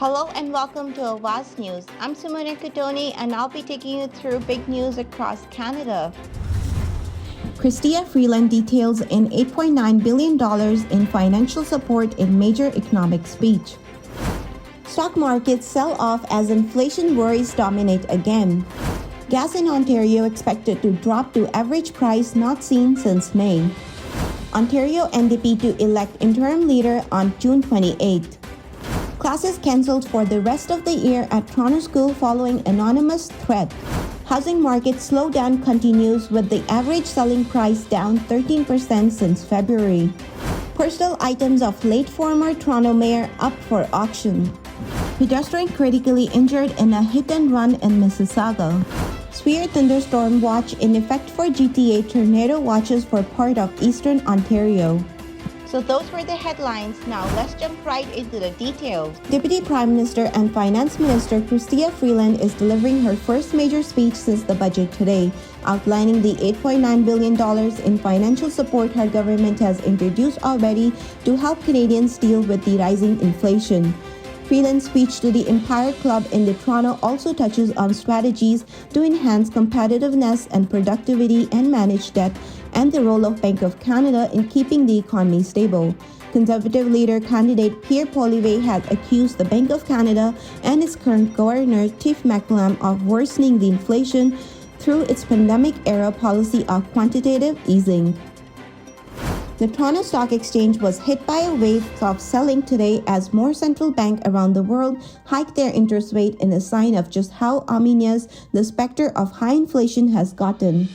Hello and welcome to Awaz News. I'm Simone Cotoni and I'll be taking you through big news across Canada. Chrystia Freeland details in $8.9 billion in financial support in major economic speech. Stock markets sell off as inflation worries dominate again. Gas in Ontario expected to drop to average price not seen since May. Ontario NDP to elect interim leader on June 28. Classes cancelled for the rest of the year at Toronto School following anonymous threat. Housing market slowdown continues with the average selling price down 13% since February. Personal items of late former Toronto mayor up for auction. Pedestrian critically injured in a hit-and-run in Mississauga. Severe thunderstorm watch in effect for GTA tornado watches for part of eastern Ontario. So those were the headlines. Now let's jump right into the details. Deputy Prime Minister and Finance Minister Chrystia Freeland is delivering her first major speech since the budget today, outlining the $8.9 billion in financial support her government has introduced already to help Canadians deal with the rising inflation. Freeland's speech to the Empire Club in the Toronto also touches on strategies to enhance competitiveness and productivity and manage debt, and the role of Bank of Canada in keeping the economy stable. Conservative leader candidate Pierre Poilievre had accused the Bank of Canada and its current governor Tiff Macklem of worsening the inflation through its pandemic-era policy of quantitative easing. The Toronto Stock Exchange was hit by a wave of selling today as more central banks around the world hiked their interest rate in a sign of just how ominous the specter of high inflation has gotten.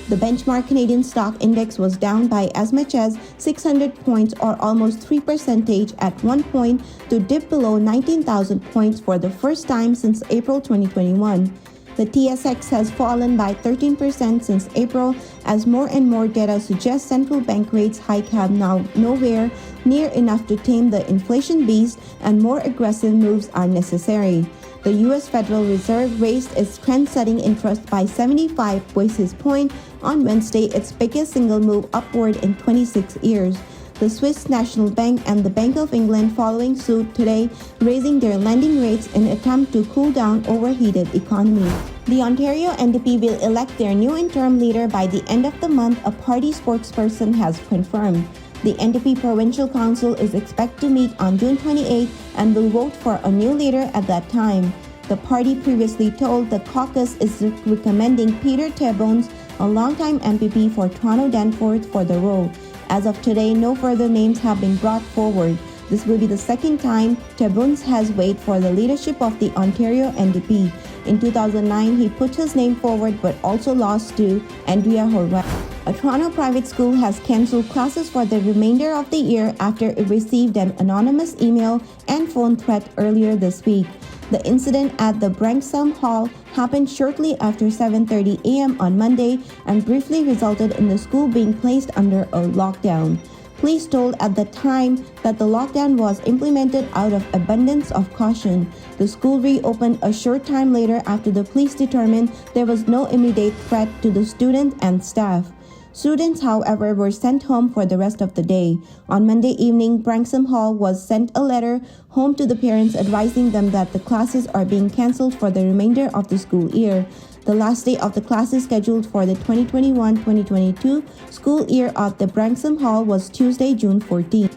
The benchmark Canadian stock index was down by as much as 600 points or almost 3% at one point to dip below 19,000 points for the first time since April 2021. The TSX has fallen by 13% since April as more and more data suggests central bank rates hike have now nowhere near enough to tame the inflation beast and more aggressive moves are necessary. The U.S. Federal Reserve raised its trend-setting interest by 75 basis points on Wednesday, its biggest single move upward in 26 years. The Swiss National Bank and the Bank of England following suit today, raising their lending rates in an attempt to cool down overheated economy. The Ontario NDP will elect their new interim leader by the end of the month, a party spokesperson has confirmed. The NDP Provincial Council is expected to meet on June 28 and will vote for a new leader at that time. The party previously told the caucus is recommending Peter Tibbons, a longtime MPP for Toronto Danforth, for the role. As of today, no further names have been brought forward. This will be the second time Tibbons has weighed for the leadership of the Ontario NDP. In 2009, he put his name forward but also lost to Andrea Horwath. A Toronto private school has cancelled classes for the remainder of the year after it received an anonymous email and phone threat earlier this week. The incident at the Branksome Hall happened shortly after 7:30 a.m. on Monday and briefly resulted in the school being placed under a lockdown. Police told at the time that the lockdown was implemented out of abundance of caution. The school reopened a short time later after the police determined there was no immediate threat to the students and staff. Students, however, were sent home for the rest of the day. On Monday evening, Branksome Hall was sent a letter home to the parents advising them that the classes are being cancelled for the remainder of the school year. The last day of the classes scheduled for the 2021-2022 school year at the Branksome Hall was Tuesday, June 14.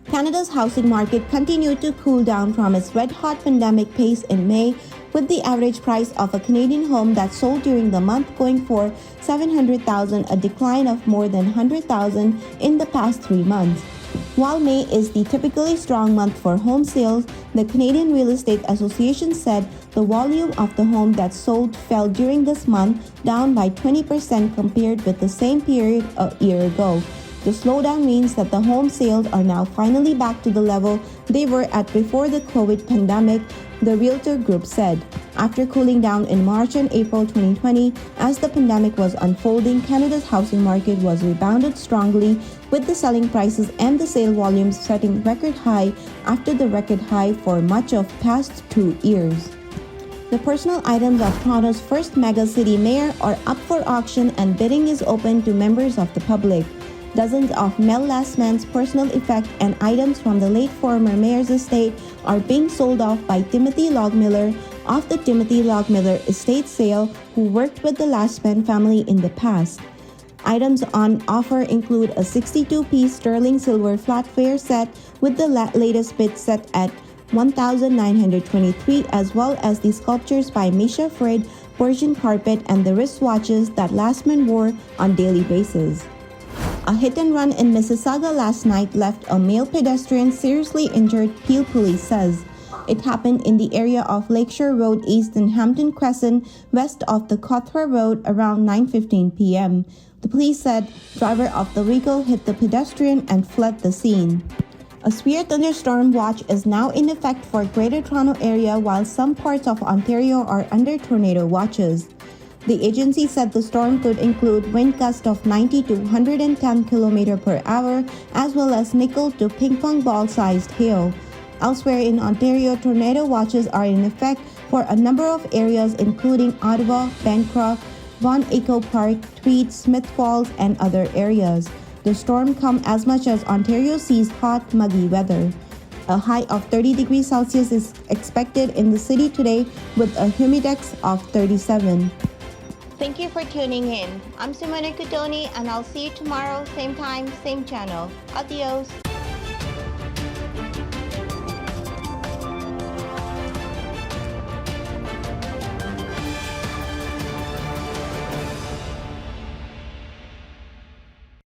Canada's housing market continued to cool down from its red-hot pandemic pace in May, with the average price of a Canadian home that sold during the month going for $700,000, a decline of more than $100,000 in the past 3 months. While May is the typically strong month for home sales, the Canadian Real Estate Association said the volume of the home that sold fell during this month, down by 20% compared with the same period a year ago. The slowdown means that the home sales are now finally back to the level they were at before the COVID pandemic, the Realtor Group said. After cooling down in March and April 2020, as the pandemic was unfolding, Canada's housing market was rebounded strongly, with the selling prices and the sale volumes setting record high after the record high for much of past 2 years. The personal items of Toronto's first mega city mayor are up for auction and bidding is open to members of the public. Dozens of Mel Lastman's personal effects and items from the late former mayor's estate are being sold off by Timothy Logmiller of the Timothy Logmiller Estate Sale, who worked with the Lastman family in the past. Items on offer include a 62-piece sterling silver flatware set with the latest bid set at $1,923, as well as the sculptures by Misha Freud, Persian carpet, and the wristwatches that Lastman wore on daily basis. A hit and run in Mississauga last night left a male pedestrian seriously injured, Peel Police says. It happened in the area of Lakeshore Road East and Hampton Crescent, west of the Cawthra Road, around 9:15 p.m. The police said driver of the vehicle hit the pedestrian and fled the scene. A severe thunderstorm watch is now in effect for Greater Toronto Area, while some parts of Ontario are under tornado watches. The agency said the storm could include wind gusts of 90 to 110 km per hour, as well as nickel to ping pong ball-sized hail. Elsewhere in Ontario, tornado watches are in effect for a number of areas including Ottawa, Bancroft, Vaughan Eco Park, Tweed, Smith Falls, and other areas. The storm comes as much as Ontario sees hot, muggy weather. A high of 30 degrees Celsius is expected in the city today with a humidex of 37. Thank you for tuning in. I'm Simone Cutoni, and I'll see you tomorrow, same time, same channel. Adios.